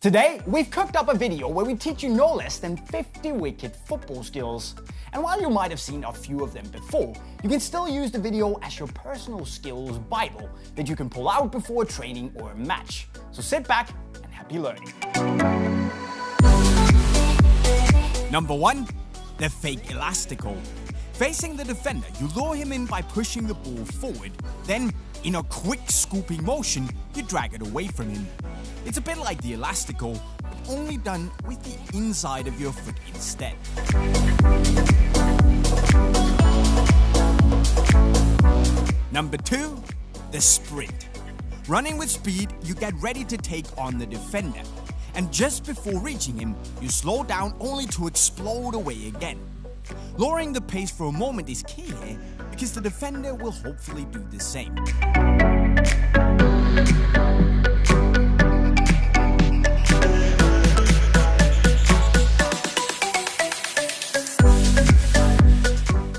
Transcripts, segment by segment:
Today, we've cooked up a video where we teach you no less than 50 wicked football skills. And while you might have seen a few of them before, you can still use the video as your personal skills Bible that you can pull out before training or a match. So sit back and happy learning. Number 1. The fake elastical. Facing the defender, you lure him in by pushing the ball forward. Then, in a quick scooping motion, you drag it away from him. It's a bit like the elastical, but only done with the inside of your foot instead. Number 2. The sprint. Running with speed, you get ready to take on the defender. And just before reaching him, you slow down only to explode away again. Lowering the pace for a moment is key here, because the defender will hopefully do the same.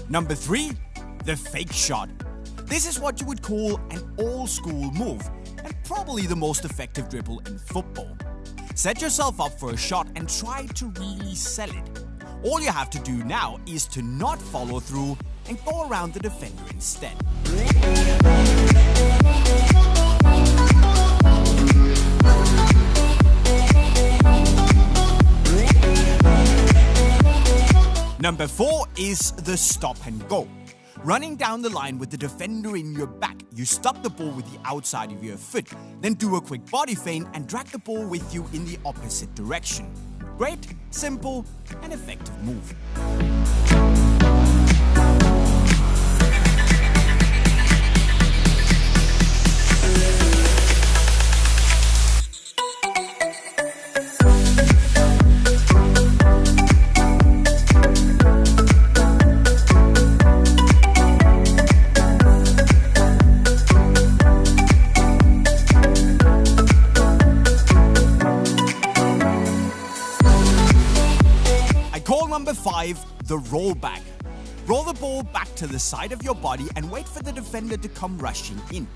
Number 3. The fake shot. This is what you would call an old-school move, and probably the most effective dribble in football. Set yourself up for a shot and try to really sell it. All you have to do now is to not follow through and go around the defender instead. Number 4 is the stop and go. Running down the line with the defender in your back, you stop the ball with the outside of your foot, then do a quick body feint and drag the ball with you in the opposite direction. Great, simple, and effective move. Number 5, the rollback. Roll the ball back to the side of your body and wait for the defender to come rushing in.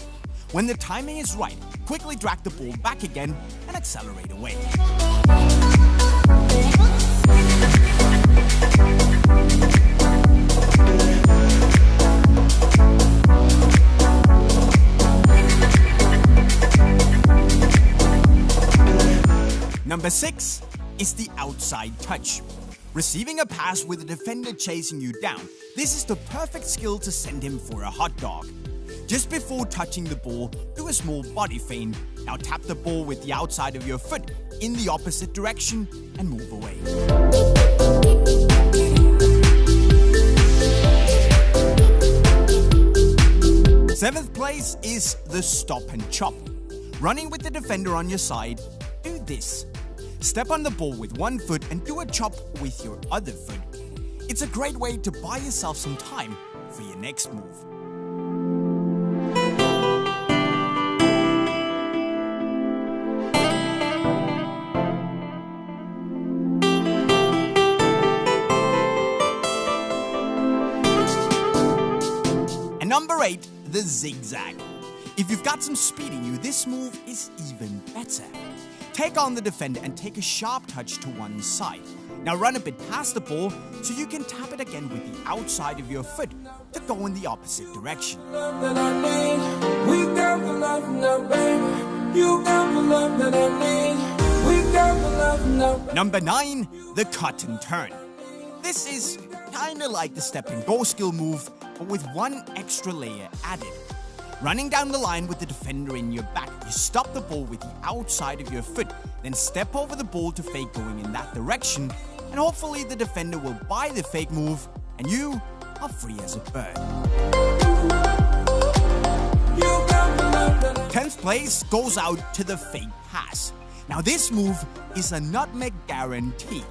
When the timing is right, quickly drag the ball back again and accelerate away. Number 6 is the outside touch. Receiving a pass with a defender chasing you down, this is the perfect skill to send him for a hot dog. Just before touching the ball, do a small body feint. Now tap the ball with the outside of your foot in the opposite direction and move away. Seventh place is the stop and chop. Running with the defender on your side, do this. Step on the ball with one foot and do a chop with your other foot. It's a great way to buy yourself some time for your next move. And number 8, the zigzag. If you've got some speed in you, this move is even better. Take on the defender and take a sharp touch to one side. Now run a bit past the ball so you can tap it again with the outside of your foot to go in the opposite direction. Number 9, the cut and turn. This is kinda like the step and go skill move, but with one extra layer added. Running down the line with the defender in your back, you stop the ball with the outside of your foot, then step over the ball to fake going in that direction, and hopefully the defender will buy the fake move, and you are free as a bird. 10th place goes out to the fake pass. Now this move is a nutmeg guarantee.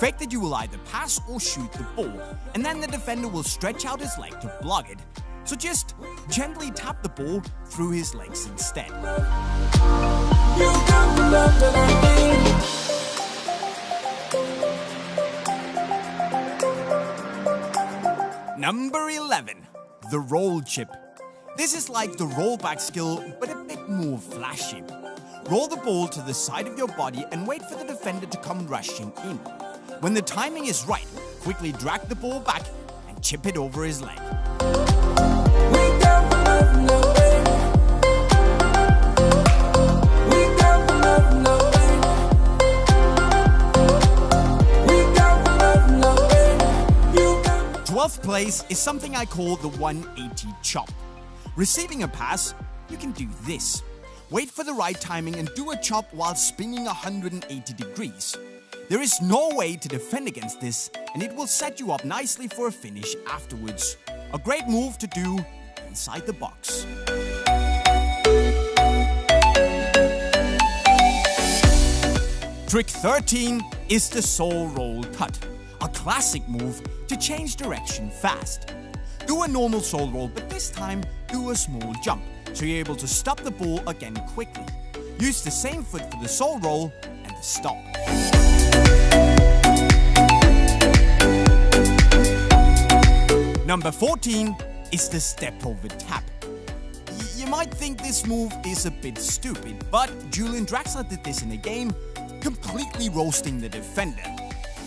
Fake that you will either pass or shoot the ball, and then the defender will stretch out his leg to block it. So just gently tap the ball through his legs instead. Number 11, the roll chip. This is like the rollback skill, but a bit more flashy. roll the ball to the side of your body and wait for the defender to come rushing in. When the timing is right, quickly drag the ball back and chip it over his leg. Twelfth place is something I call the 180 chop. Receiving a pass, you can do this. Wait for the right timing and do a chop while spinning 180 degrees. There is no way to defend against this, and it will set you up nicely for a finish afterwards. A great move to do inside the box. Trick 13 is the soul roll cut, a classic move to change direction fast. Do a normal soul roll, but this time do a small jump, so you're able to stop the ball again quickly. Use the same foot for the soul roll and the stop. Number 14 is the step over tap. You might think this move is a bit stupid, but Julian Draxler did this in a game, completely roasting the defender.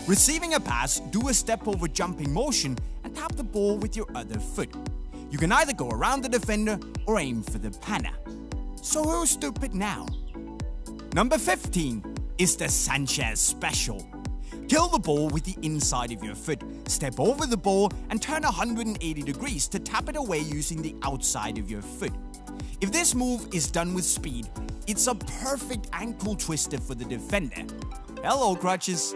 Receiving a pass, do a step over jumping motion and tap the ball with your other foot. You can either go around the defender or aim for the panna. So who's stupid now? Number 15 is the Sanchez special. Kill the ball with the inside of your foot, step over the ball and turn 180 degrees to tap it away using the outside of your foot. If this move is done with speed, it's a perfect ankle twister for the defender. Hello, crutches.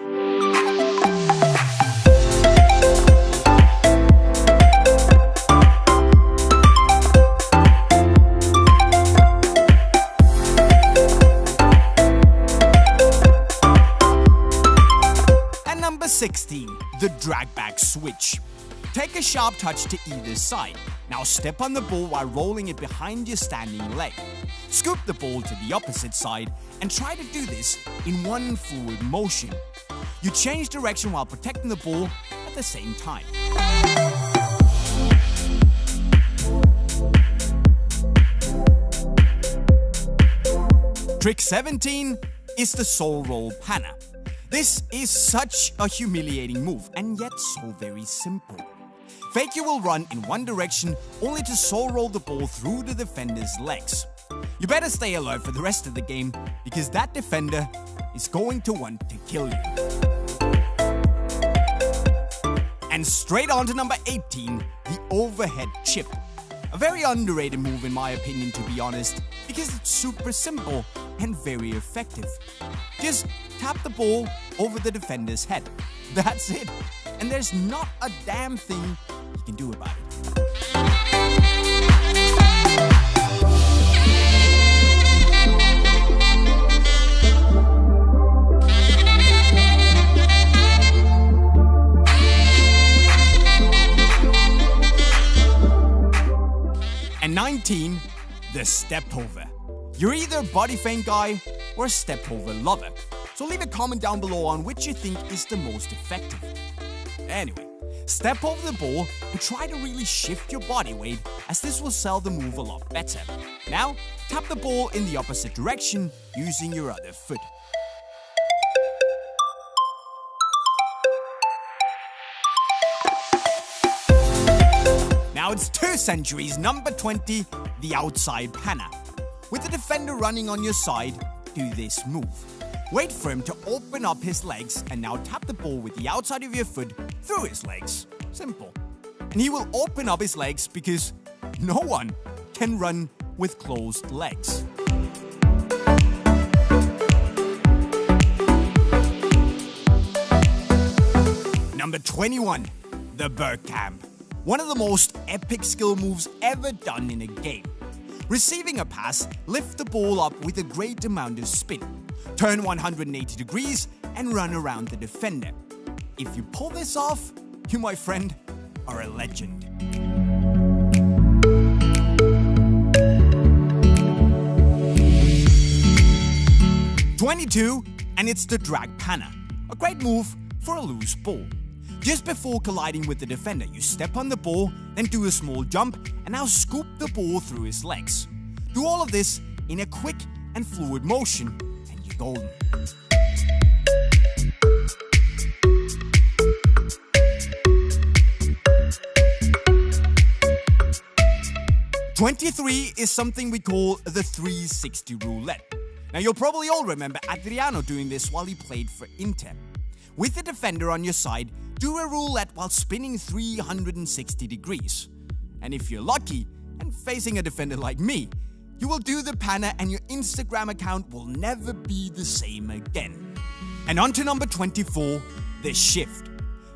And number 16, the drag back switch. Take a sharp touch to either side. Now step on the ball while rolling it behind your standing leg. Scoop the ball to the opposite side and try to do this in one forward motion. You change direction while protecting the ball at the same time. Trick 17 is the soul roll panna. This is such a humiliating move and yet so very simple. Fake you will run in one direction only to soul roll the ball through the defender's legs. You better stay alert for the rest of the game because that defender is going to want to kill you. And straight on to number 18, the overhead chip. A very underrated move in my opinion, to be honest, because it's super simple and very effective. Just tap the ball over the defender's head. That's it. And there's not a damn thing you can do about it. And 19, the step over. You're either a body feint guy or a step over lover. So leave a comment down below on which you think is the most effective. Anyway, step over the ball and try to really shift your body weight, as this will sell the move a lot better. Now, tap the ball in the opposite direction using your other foot. Now it's 2 centuries, number 20, the outside panna. With the defender running on your side, do this move. Wait for him to open up his legs and now tap the ball with the outside of your foot through his legs. Simple. And he will open up his legs because no one can run with closed legs. Number 21, the Bergkamp. One of the most epic skill moves ever done in a game. Receiving a pass, lift the ball up with a great amount of spin. Turn 180 degrees and run around the defender. If you pull this off, you, my friend, are a legend. #22, and it's the drag panna. A great move for a loose ball. Just before colliding with the defender, you step on the ball, then do a small jump, and now scoop the ball through his legs. Do all of this in a quick and fluid motion, and you're golden. '23 is something we call the 360 roulette. Now you'll probably all remember Adriano doing this while he played for Inter. With the defender on your side, do a roulette while spinning 360 degrees. And if you're lucky, and facing a defender like me, you will do the panna and your Instagram account will never be the same again. And on to number 24, the shift.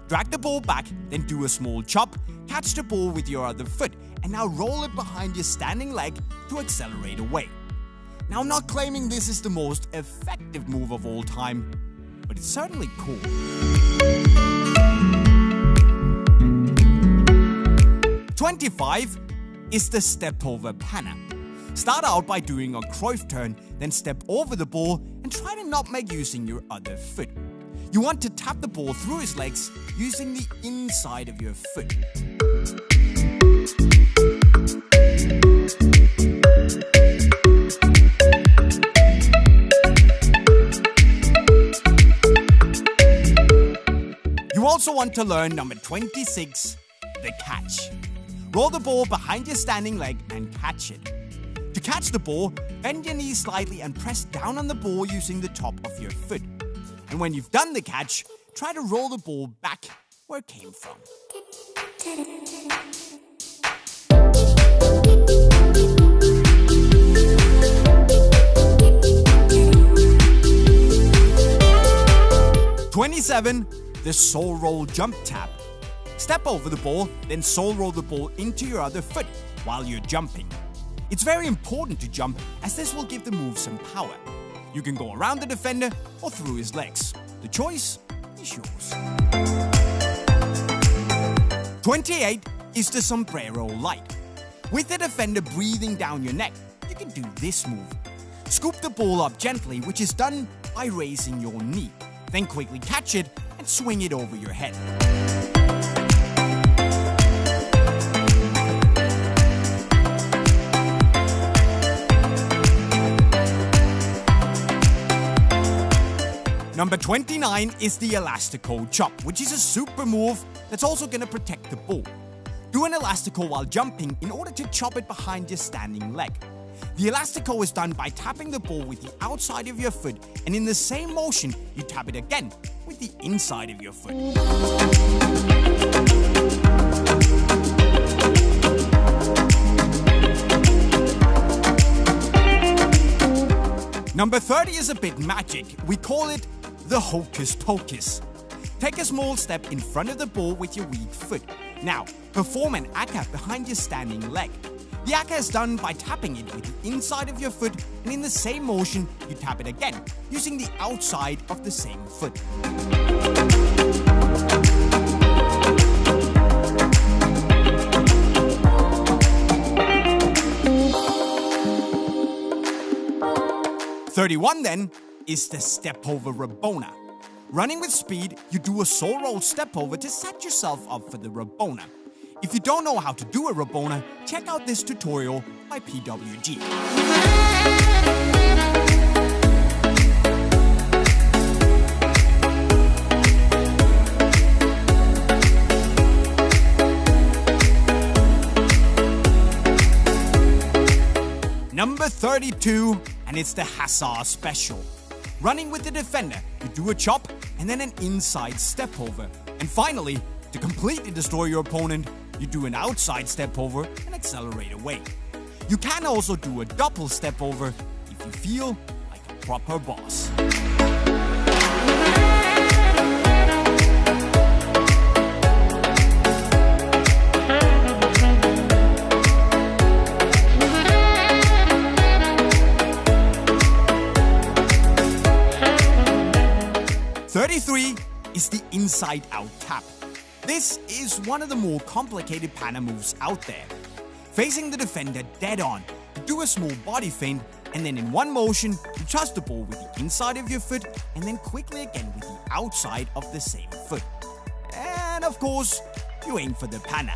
Drag the ball back, then do a small chop, catch the ball with your other foot, and now roll it behind your standing leg to accelerate away. Now I'm not claiming this is the most effective move of all time, but it's certainly cool. 25 is the step over panna. Start out by doing a Cruyff turn, then step over the ball and try to not make using your other foot. You want to tap the ball through his legs using the inside of your foot. You also want to learn number 26, the catch. Roll the ball behind your standing leg and catch it. To catch the ball, bend your knees slightly and press down on the ball using the top of your foot. And when you've done the catch, try to roll the ball back where it came from. '27, the soul roll jump tap. Step over the ball, then soul roll the ball into your other foot while you're jumping. It's very important to jump as this will give the move some power. You can go around the defender or through his legs. The choice is yours. 28 is the sombrero light. With the defender breathing down your neck, you can do this move. Scoop the ball up gently, which is done by raising your knee. Then quickly catch it and swing it over your head. Number 29 is the elastico chop, which is a super move that's also going to protect the ball. Do an elastico while jumping in order to chop it behind your standing leg. The elastico is done by tapping the ball with the outside of your foot, and in the same motion, you tap it again with the inside of your foot. Number 30 is a bit magic. We call it the hocus pocus. Take a small step in front of the ball with your weak foot. Now, perform an aka behind your standing leg. The aka is done by tapping it with the inside of your foot, and in the same motion, you tap it again, using the outside of the same foot. '31 then is the step over Rabona. Running with speed, you do a soul roll step over to set yourself up for the Rabona. If you don't know how to do a Rabona, check out this tutorial by PWG. Number 32, and it's the Hazard special. Running with the defender, you do a chop and then an inside step over. And finally, to completely destroy your opponent, you do an outside step over and accelerate away. You can also do a double step over if you feel like a proper boss. '33 is the inside-out tap. This is one of the more complicated panna moves out there. Facing the defender dead on, you do a small body feint, and then in one motion, you touch the ball with the inside of your foot, and then quickly again with the outside of the same foot. And of course, you aim for the panna.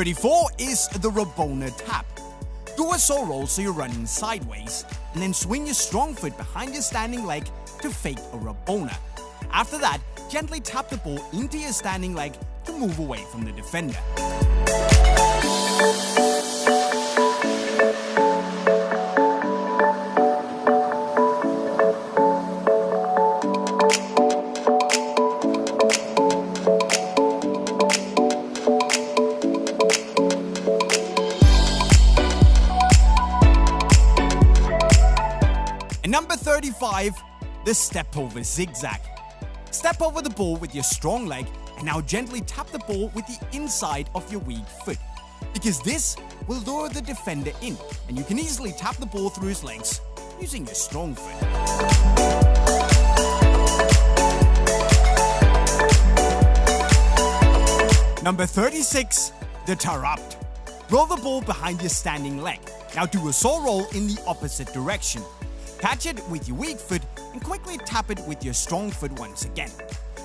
34 is the Rabona tap. Do a saw roll so you're running sideways, and then swing your strong foot behind your standing leg to fake a Rabona. After that, gently tap the ball into your standing leg to move away from the defender. And number 35, the step over zigzag. Step over the ball with your strong leg and now gently tap the ball with the inside of your weak foot, because this will lure the defender in and you can easily tap the ball through his legs using your strong foot. Number 36, the Tarapt. Roll the ball behind your standing leg. Now do a saw roll in the opposite direction. Catch it with your weak foot and quickly tap it with your strong foot once again.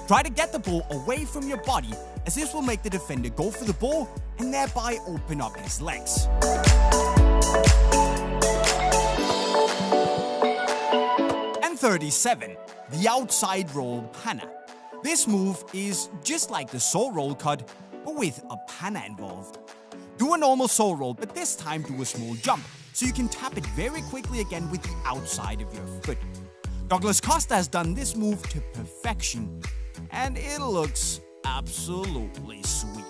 Try to get the ball away from your body, as this will make the defender go for the ball and thereby open up his legs. And 37, the outside roll panna. This move is just like the saw roll cut, but with a panna involved. Do a normal saw roll, but this time do a small jump, so you can tap it very quickly again with the outside of your foot. Douglas Costa has done this move to perfection, and it looks absolutely sweet.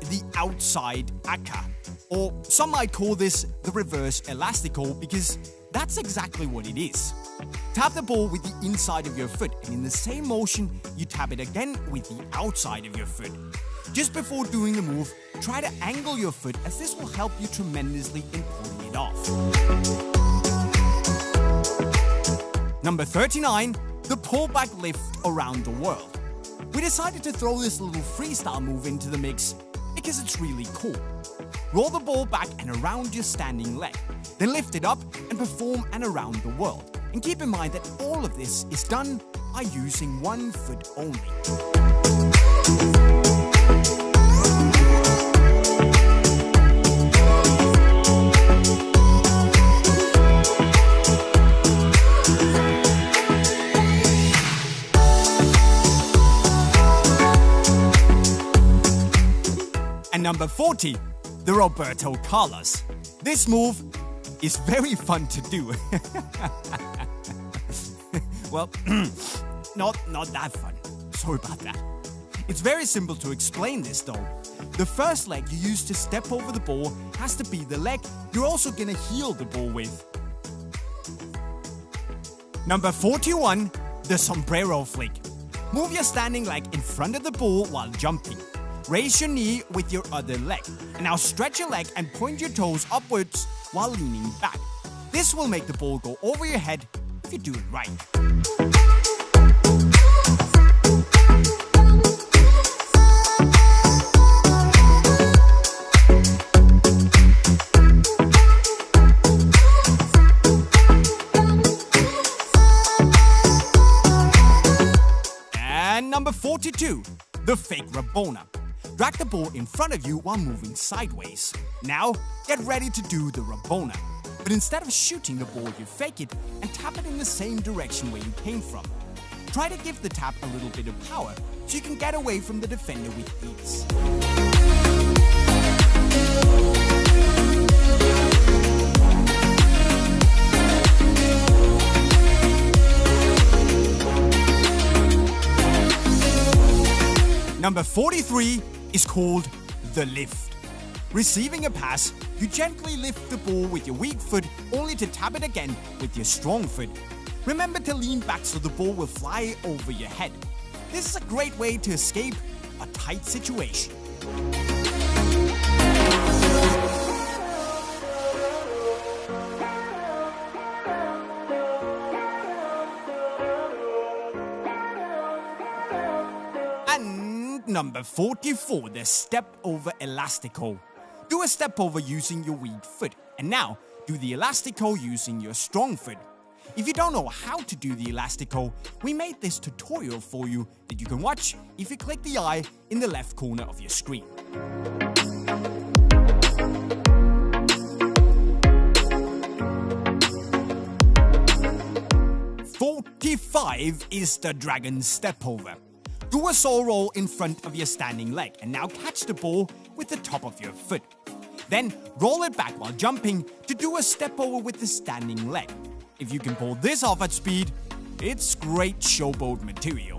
The outside aka, or some might call this the reverse elastico, because that's exactly what it is. Tap the ball with the inside of your foot, and in the same motion, you tap it again with the outside of your foot. Just before doing the move, try to angle your foot, as this will help you tremendously in pulling it off. Number 39, the pullback lift around the world. We decided to throw this little freestyle move into the mix because it's really cool. Roll the ball back and around your standing leg, then lift it up and perform an around the world. And keep in mind that all of this is done by using one foot only. And number 40, the Roberto Carlos. This move is very fun to do. Well, not that fun. Sorry about that. It's very simple to explain this though. The first leg you use to step over the ball has to be the leg you're also gonna heel the ball with. Number 41, the sombrero flick. Move your standing leg in front of the ball while jumping. Raise your knee with your other leg, and now stretch your leg and point your toes upwards while leaning back. This will make the ball go over your head if you do it right. And number 42, the fake Rabona. Drag the ball in front of you while moving sideways. Now, get ready to do the Rabona. But instead of shooting the ball, you fake it and tap it in the same direction where you came from. Try to give the tap a little bit of power so you can get away from the defender with ease. Number 43 is called the lift. Receiving a pass, you gently lift the ball with your weak foot only to tap it again with your strong foot. Remember to lean back so the ball will fly over your head. This is a great way to escape a tight situation. And number 44, the step over elastico. Do a step over using your weak foot. And now, do the elastico using your strong foot. If you don't know how to do the elastico, we made this tutorial for you that you can watch if you click the eye in the left corner of your screen. "45 is the dragon step over. Do a saw roll in front of your standing leg and now catch the ball with the top of your foot. Then roll it back while jumping to do a step over with the standing leg. If you can pull this off at speed, it's great showboat material."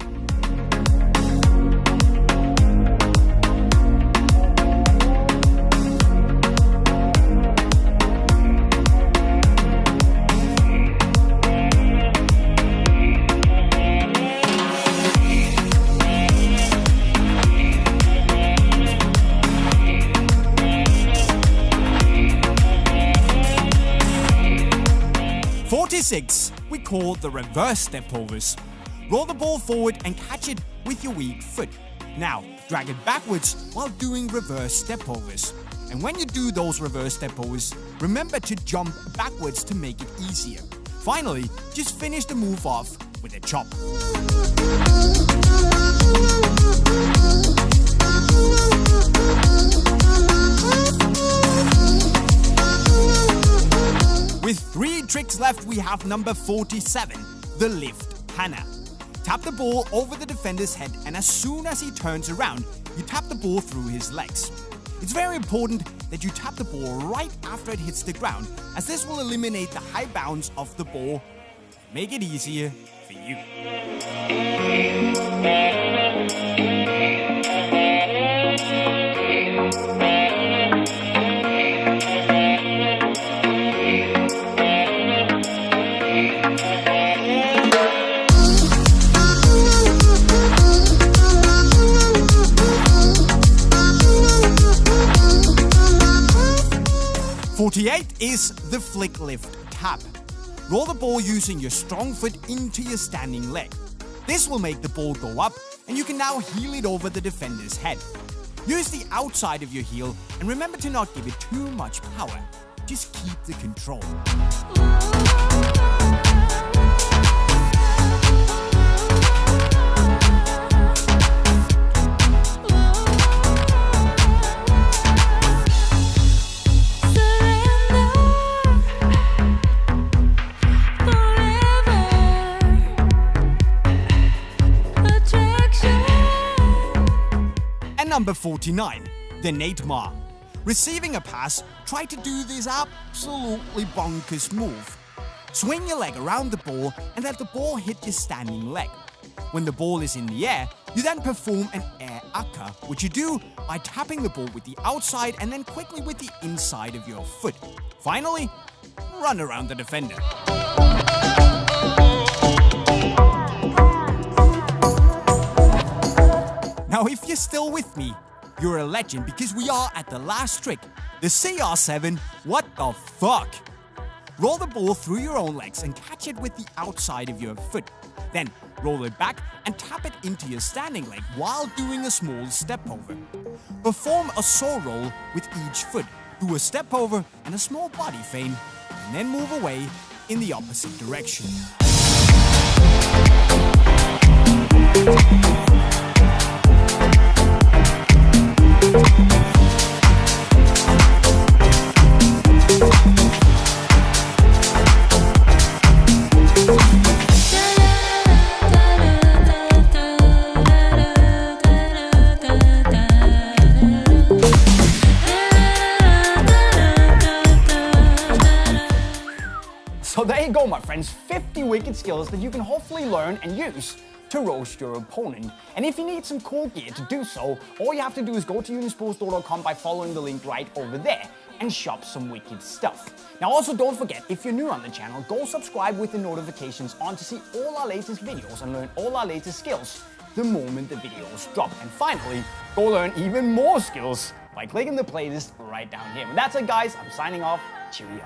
"46 we call the reverse step overs. Roll the ball forward and catch it with your weak foot. Now, drag it backwards while doing reverse step overs. And when you do those reverse step overs, remember to jump backwards to make it easier. Finally, just finish the move off with a chop. With 3 tricks left, we have number 47, the lift Hannah. Tap the ball over the defender's head, and as soon as he turns around, you tap the ball through his legs. It's very important that you tap the ball right after it hits the ground, as this will eliminate the high bounce of the ball and make it easier for you. "48 is the flick lift tap. Roll the ball using your strong foot into your standing leg. This will make the ball go up, and you can now heel it over the defender's head. Use the outside of your heel, and remember to not give it too much power. Just keep the control." Number 49, the Neymar. Receiving a pass, try to do this absolutely bonkers move. Swing your leg around the ball and let the ball hit your standing leg. When the ball is in the air, you then perform an air akka, which you do by tapping the ball with the outside and then quickly with the inside of your foot. Finally, run around the defender. Now, if you're still with me, you're a legend because we are at the last trick, the CR7 what the fuck. Roll the ball through your own legs and catch it with the outside of your foot. Then roll it back and tap it into your standing leg while doing a small step over. Perform a saw roll with each foot, do a step over and a small body feint, and then move away in the opposite direction. So there you go, my friends, 50 wicked skills that you can hopefully learn and use to roast your opponent. And if you need some cool gear to do so, all you have to do is go to unisportsstore.com by following the link right over there and shop some wicked stuff. Now also don't forget, if you're new on the channel, go subscribe with the notifications on to see all our latest videos and learn all our latest skills the moment the videos drop. And finally, go learn even more skills by clicking the playlist right down here. And that's it, guys. I'm signing off. Cheerio.